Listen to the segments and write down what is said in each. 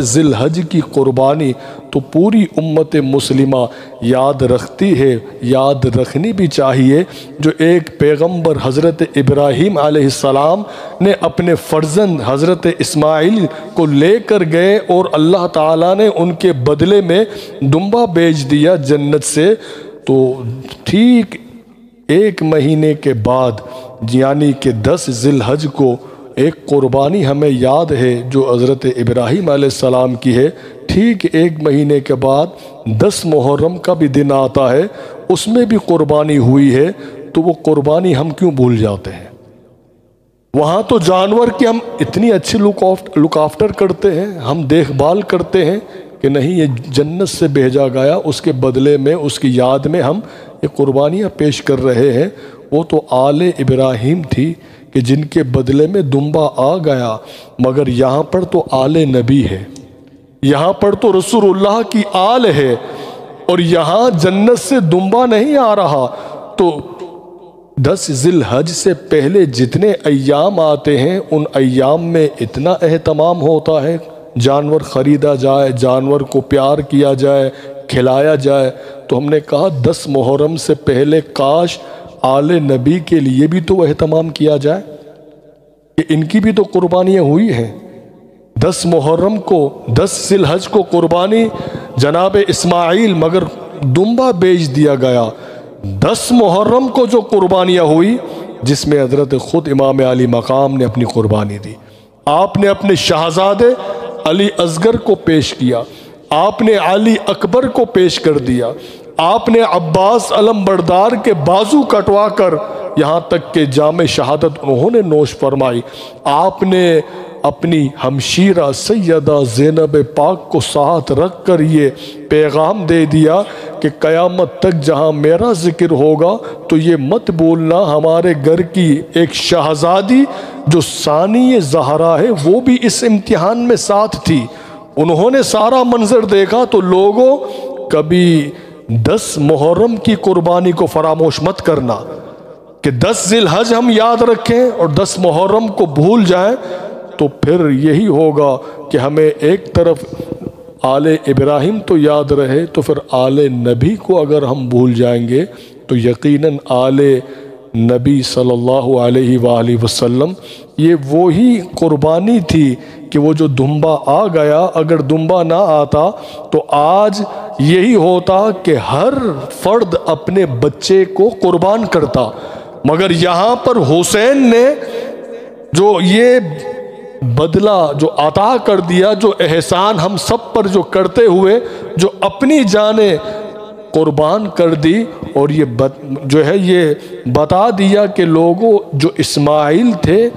ذی الحج کی قربانی تو پوری امت مسلمہ یاد رکھتی ہے، یاد رکھنی بھی چاہیے، جو ایک پیغمبر حضرت ابراہیم علیہ السلام نے اپنے فرزند حضرت اسماعیل کو لے کر گئے اور اللہ تعالیٰ نے ان کے بدلے میں دمبا بیچ دیا جنت سے، تو ٹھیک 1 مہینے کے بعد یعنی کہ 10 ذی الحج کو ایک قربانی ہمیں یاد ہے جو حضرت ابراہیم علیہ السلام کی ہے، ٹھیک 1 مہینے کے بعد 10 محرم کا بھی دن آتا ہے، اس میں بھی قربانی ہوئی ہے، تو وہ قربانی ہم کیوں بھول جاتے ہیں؟ وہاں تو جانور کی ہم اتنی اچھی لک آفٹر کرتے ہیں، ہم دیکھ بھال کرتے ہیں کہ نہیں یہ جنت سے بھیجا گیا، اس کے بدلے میں اس کی یاد میں ہم یہ قربانیاں پیش کر رہے ہیں۔ وہ تو آل ابراہیم تھی کہ جن کے بدلے میں دمبا آ گیا، مگر یہاں پر تو آل نبی ہے، یہاں پر تو رسول اللہ کی آل ہے، اور یہاں جنت سے دمبا نہیں آ رہا۔ تو 10 ذی الحج سے پہلے جتنے ایام آتے ہیں ان ایام میں اتنا اہتمام ہوتا ہے، جانور خریدا جائے، جانور کو پیار کیا جائے، کھلایا جائے، تو ہم نے کہا 10 محرم سے پہلے کاش آل نبی کے لیے بھی تو اہتمام کیا جائے کہ ان کی بھی تو قربانیاں ہوئی ہیں۔ 10 محرم کو 10 ذی الحج کو قربانی جناب اسماعیل، مگر دمبا بیچ دیا گیا۔ 10 محرم کو جو قربانیاں ہوئی جس میں حضرت خود امام علی مقام نے اپنی قربانی دی، آپ نے اپنے شہزادے علی اصغر کو پیش کیا، آپ نے علی اکبر کو پیش کر دیا، آپ نے عباس علم بردار کے بازو کٹوا کر یہاں تک کہ جام شہادت انہوں نے نوش فرمائی، آپ نے اپنی ہمشیرہ سیدہ زینب پاک کو ساتھ رکھ کر یہ پیغام دے دیا کہ قیامت تک جہاں میرا ذکر ہوگا تو یہ مت بولنا ہمارے گھر کی ایک شہزادی جو ثانی زہرا ہے وہ بھی اس امتحان میں ساتھ تھی۔ انہوں نے سارا منظر دیکھا، تو لوگوں کبھی 10 محرم کی قربانی کو فراموش مت کرنا کہ 10 ذی الحج ہم یاد رکھیں اور 10 محرم کو بھول جائیں، تو پھر یہی ہوگا کہ ہمیں ایک طرف آل ابراہیم تو یاد رہے، تو پھر آل نبی کو اگر ہم بھول جائیں گے تو یقیناً آل نبی صلی اللہ علیہ وآلہ وسلم یہ وہی قربانی تھی کہ وہ جو دمبا آ گیا، اگر دمبا نہ آتا تو آج یہی ہوتا کہ ہر فرد اپنے بچے کو قربان کرتا، مگر یہاں پر حسین نے جو یہ بدلہ جو عطا کر دیا، جو احسان ہم سب پر جو کرتے ہوئے جو اپنی جانیں قربان کر دی، اور یہ جو ہے یہ بتا دیا کہ لوگوں جو اسماعیل تھے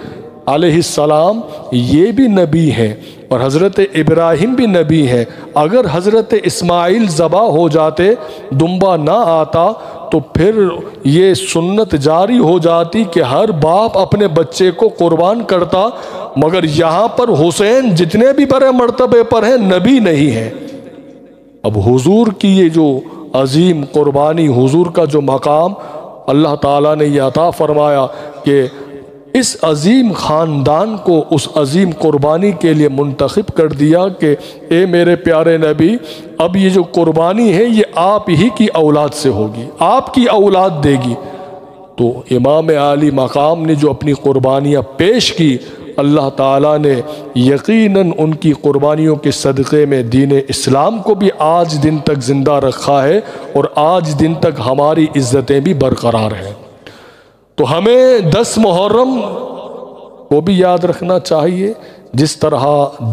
علیہ السلام یہ بھی نبی ہیں اور حضرت ابراہیم بھی نبی ہیں، اگر حضرت اسماعیل ذبح ہو جاتے، دمبا نہ آتا، تو پھر یہ سنت جاری ہو جاتی کہ ہر باپ اپنے بچے کو قربان کرتا، مگر یہاں پر حسین جتنے بھی بڑے مرتبے پر ہیں نبی نہیں ہیں۔ اب حضور کی یہ جو عظیم قربانی، حضور کا جو مقام اللہ تعالیٰ نے یہ عطا فرمایا کہ اس عظیم خاندان کو اس عظیم قربانی کے لیے منتخب کر دیا کہ اے میرے پیارے نبی، اب یہ جو قربانی ہے یہ آپ ہی کی اولاد سے ہوگی، آپ کی اولاد دے گی۔ تو امام علی مقام نے جو اپنی قربانیاں پیش کی، اللہ تعالیٰ نے یقیناً ان کی قربانیوں کے صدقے میں دین اسلام کو بھی آج دن تک زندہ رکھا ہے، اور آج دن تک ہماری عزتیں بھی برقرار ہیں۔ تو ہمیں 10 محرم کو بھی یاد رکھنا چاہیے، جس طرح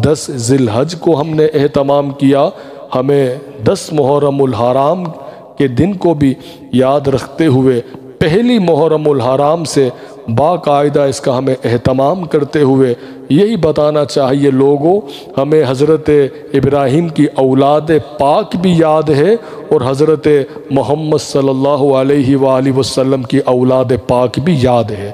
10 ذی الحج کو ہم نے اہتمام کیا، ہمیں 10 محرم الحرام کے دن کو بھی یاد رکھتے ہوئے پہلی محرم الحرام سے باقاعدہ اس کا ہمیں اہتمام کرتے ہوئے یہی بتانا چاہیے لوگوں، ہمیں حضرت ابراہیم کی اولاد پاک بھی یاد ہے اور حضرت محمد صلی اللہ علیہ وآلہ وسلم کی اولاد پاک بھی یاد ہے۔